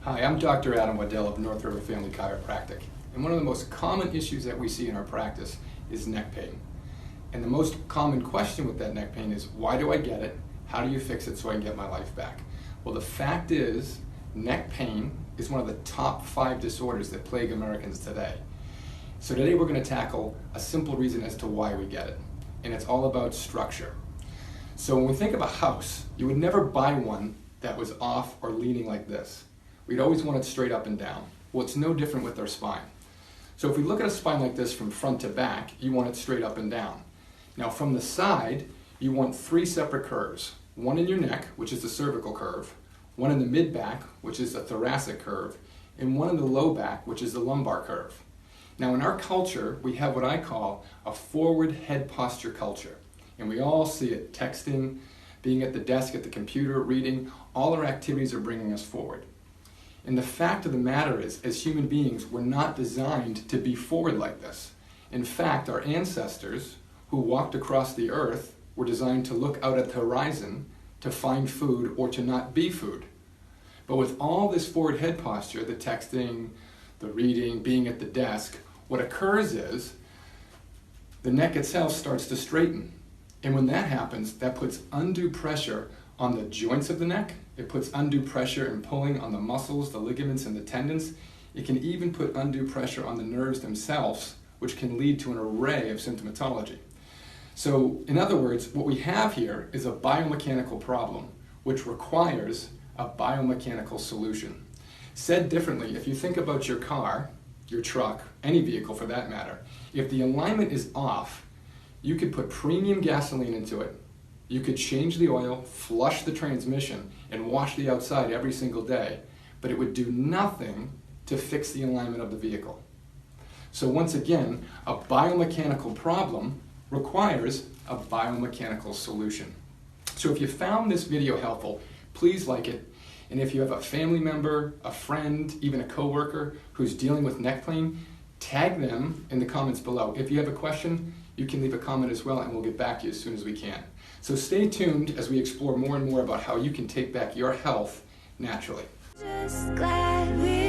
Hi, I'm Dr. Adam Waddell of North River Family Chiropractic, and one of the most common issues that we see in our practice is neck pain. And the most common question with that neck pain is, why do I get it? How do you fix it so I can get my life back? Well, the fact is, neck pain is one of the top 5 disorders that plague Americans today. So today we're going to tackle a simple reason as to why we get it, and it's all about structure. So when we think of a house, you would never buy one that was off or leaning like this. We'd always want it straight up and down. Well, it's no different with our spine. So if we look at a spine like this from front to back, you want it straight up and down. Now from the side, you want 3 separate curves. One in your neck, which is the cervical curve, one in the mid-back, which is the thoracic curve, and one in the low back, which is the lumbar curve. Now in our culture, we have what I call a forward head posture culture. And we all see it, texting, being at the desk, at the computer, reading, all our activities are bringing us forward. And the fact of the matter is, as human beings, we're not designed to be forward like this. In fact, our ancestors who walked across the earth were designed to look out at the horizon to find food or to not be food. But with all this forward head posture, the texting, the reading, being at the desk, what occurs is the neck itself starts to straighten. And when that happens, that puts undue pressure on the joints of the neck. It puts undue pressure and pulling on the muscles, the ligaments, and the tendons. It can even put undue pressure on the nerves themselves, which can lead to an array of symptomatology. So, in other words, what we have here is a biomechanical problem, which requires a biomechanical solution. Said differently, if you think about your car, your truck, any vehicle for that matter, if the alignment is off, you could put premium gasoline into it, you could change the oil, flush the transmission, and wash the outside every single day, but it would do nothing to fix the alignment of the vehicle. So once again, a biomechanical problem requires a biomechanical solution. So if you found this video helpful, please like it. And if you have a family member, a friend, even a coworker who's dealing with neck pain, tag them in the comments below. If you have a question, you can leave a comment as well, and we'll get back to you as soon as we can. So stay tuned as we explore more and more about how you can take back your health naturally. Just glad we